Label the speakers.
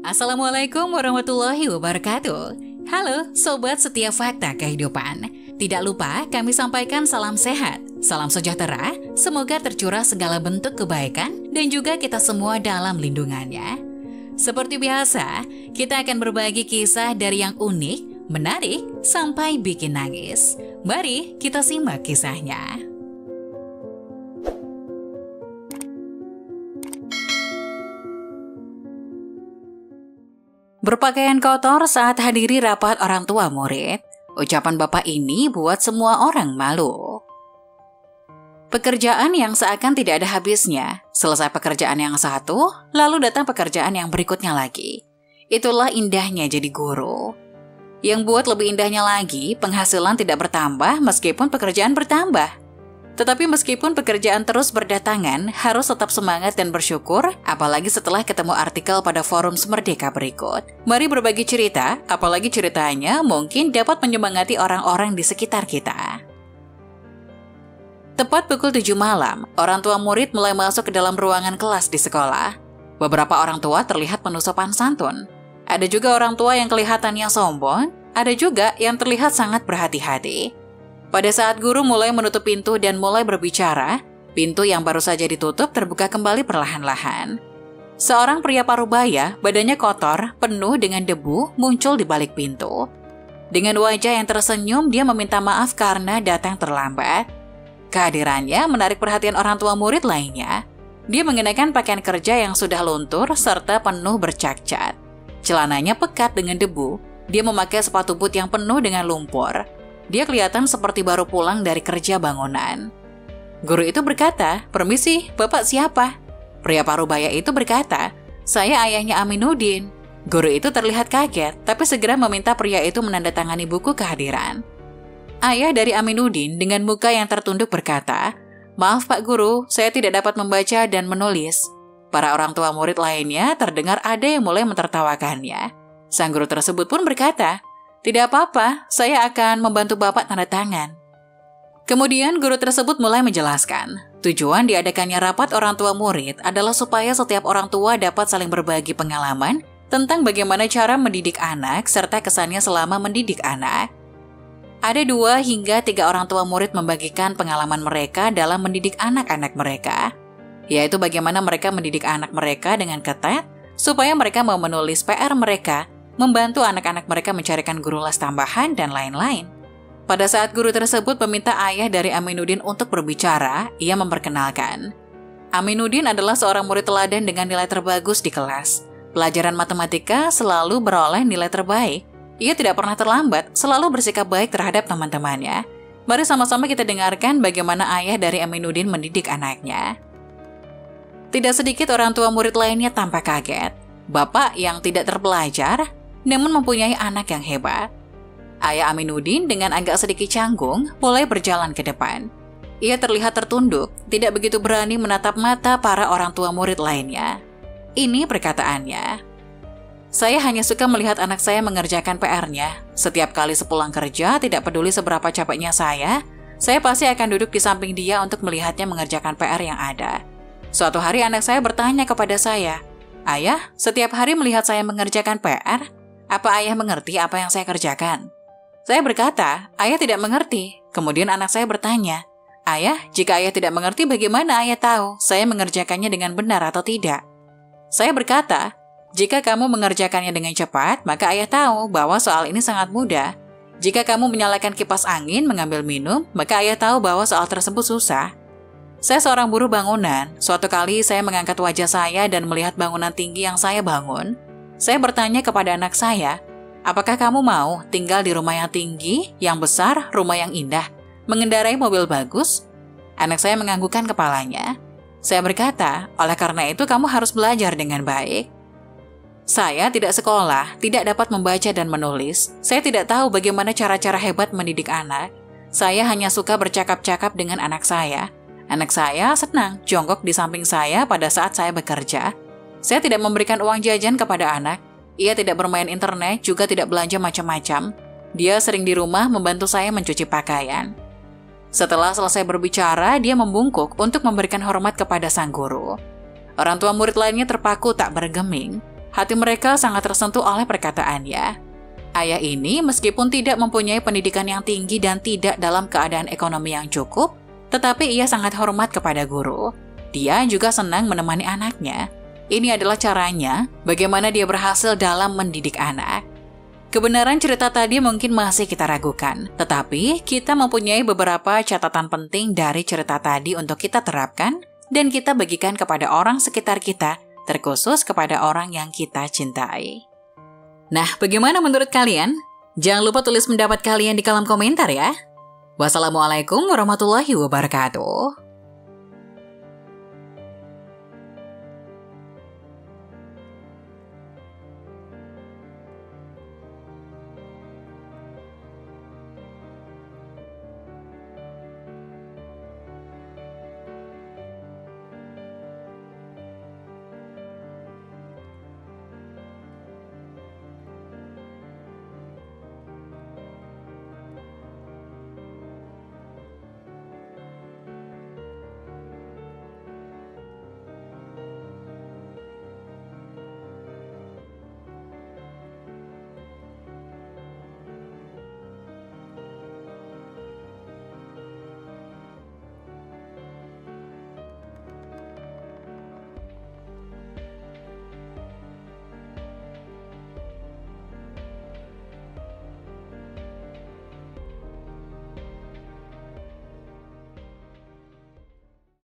Speaker 1: Assalamualaikum warahmatullahi wabarakatuh. Halo Sobat Setia Fakta Kehidupan. Tidak lupa kami sampaikan salam sehat, salam sejahtera, semoga tercurah segala bentuk kebaikan dan juga kita semua dalam lindungannya. Seperti biasa, kita akan berbagi kisah dari yang unik, menarik, sampai bikin nangis. Mari kita simak kisahnya. Berpakaian kotor saat hadiri rapat orang tua murid. Ucapan bapak ini buat semua orang malu. Pekerjaan yang seakan tidak ada habisnya. Selesai pekerjaan yang satu, lalu datang pekerjaan yang berikutnya lagi. Itulah indahnya jadi guru. Yang buat lebih indahnya lagi, penghasilan tidak bertambah meskipun pekerjaan bertambah. Tetapi meskipun pekerjaan terus berdatangan, harus tetap semangat dan bersyukur, apalagi setelah ketemu artikel pada forum Merdeka berikut. Mari berbagi cerita, apalagi ceritanya mungkin dapat menyemangati orang-orang di sekitar kita. Tepat pukul 7 malam, orang tua murid mulai masuk ke dalam ruangan kelas di sekolah. Beberapa orang tua terlihat penuh sopan santun. Ada juga orang tua yang kelihatannya sombong, ada juga yang terlihat sangat berhati-hati. Pada saat guru mulai menutup pintu dan mulai berbicara, pintu yang baru saja ditutup terbuka kembali perlahan-lahan. Seorang pria parubaya, badannya kotor, penuh dengan debu, muncul di balik pintu. Dengan wajah yang tersenyum, dia meminta maaf karena datang terlambat. Kehadirannya menarik perhatian orang tua murid lainnya. Dia mengenakan pakaian kerja yang sudah luntur serta penuh bercacat. Celananya pekat dengan debu. Dia memakai sepatu boot yang penuh dengan lumpur. Dia kelihatan seperti baru pulang dari kerja bangunan. Guru itu berkata, "Permisi, Bapak siapa?" Pria parubaya itu berkata, "Saya ayahnya Aminuddin." Guru itu terlihat kaget, tapi segera meminta pria itu menandatangani buku kehadiran. Ayah dari Aminuddin dengan muka yang tertunduk berkata, "Maaf Pak Guru, saya tidak dapat membaca dan menulis." Para orang tua murid lainnya terdengar ada yang mulai mentertawakannya. Sang guru tersebut pun berkata, "Tidak apa-apa, saya akan membantu Bapak tanda tangan." Kemudian guru tersebut mulai menjelaskan, tujuan diadakannya rapat orang tua murid adalah supaya setiap orang tua dapat saling berbagi pengalaman tentang bagaimana cara mendidik anak serta kesannya selama mendidik anak. Ada 2 hingga 3 orang tua murid membagikan pengalaman mereka dalam mendidik anak-anak mereka, yaitu bagaimana mereka mendidik anak mereka dengan ketat supaya mereka mau menulis PR mereka, membantu anak-anak mereka mencarikan guru les tambahan, dan lain-lain. Pada saat guru tersebut meminta ayah dari Aminuddin untuk berbicara, ia memperkenalkan. Aminuddin adalah seorang murid teladan dengan nilai terbagus di kelas. Pelajaran matematika selalu beroleh nilai terbaik. Ia tidak pernah terlambat, selalu bersikap baik terhadap teman-temannya. Mari sama-sama kita dengarkan bagaimana ayah dari Aminuddin mendidik anaknya. Tidak sedikit orang tua murid lainnya tampak kaget. Bapak yang tidak terpelajar, namun mempunyai anak yang hebat. Ayah Aminuddin dengan agak sedikit canggung mulai berjalan ke depan. Ia terlihat tertunduk, tidak begitu berani menatap mata para orang tua murid lainnya. Ini perkataannya, "Saya hanya suka melihat anak saya mengerjakan PR-nya. Setiap kali sepulang kerja, tidak peduli seberapa capeknya saya pasti akan duduk di samping dia untuk melihatnya mengerjakan PR yang ada. Suatu hari anak saya bertanya kepada saya, 'Ayah, setiap hari melihat saya mengerjakan PR, apa ayah mengerti apa yang saya kerjakan?' Saya berkata, 'Ayah tidak mengerti.' Kemudian anak saya bertanya, 'Ayah, jika ayah tidak mengerti bagaimana ayah tahu saya mengerjakannya dengan benar atau tidak?' Saya berkata, 'Jika kamu mengerjakannya dengan cepat, maka ayah tahu bahwa soal ini sangat mudah. Jika kamu menyalakan kipas angin mengambil minum, maka ayah tahu bahwa soal tersebut susah.' Saya seorang buruh bangunan. Suatu kali saya mengangkat wajah saya dan melihat bangunan tinggi yang saya bangun. Saya bertanya kepada anak saya, 'Apakah kamu mau tinggal di rumah yang tinggi, yang besar, rumah yang indah, mengendarai mobil bagus?' Anak saya menganggukkan kepalanya. Saya berkata, 'Oleh karena itu kamu harus belajar dengan baik.' Saya tidak sekolah, tidak dapat membaca dan menulis. Saya tidak tahu bagaimana cara-cara hebat mendidik anak. Saya hanya suka bercakap-cakap dengan anak saya. Anak saya senang jongkok di samping saya pada saat saya bekerja. Saya tidak memberikan uang jajan kepada anak. Ia tidak bermain internet, juga tidak belanja macam-macam. Dia sering di rumah membantu saya mencuci pakaian. Setelah selesai berbicara, dia membungkuk untuk memberikan hormat kepada sang guru. Orang tua murid lainnya terpaku tak bergeming. Hati mereka sangat tersentuh oleh perkataannya. Ayah ini meskipun tidak mempunyai pendidikan yang tinggi dan tidak dalam keadaan ekonomi yang cukup, tetapi ia sangat hormat kepada guru. Dia juga senang menemani anaknya. Ini adalah caranya bagaimana dia berhasil dalam mendidik anak. Kebenaran cerita tadi mungkin masih kita ragukan, tetapi kita mempunyai beberapa catatan penting dari cerita tadi untuk kita terapkan dan kita bagikan kepada orang sekitar kita, terkhusus kepada orang yang kita cintai. Nah, bagaimana menurut kalian? Jangan lupa tulis pendapat kalian di kolom komentar ya. Wassalamualaikum warahmatullahi wabarakatuh.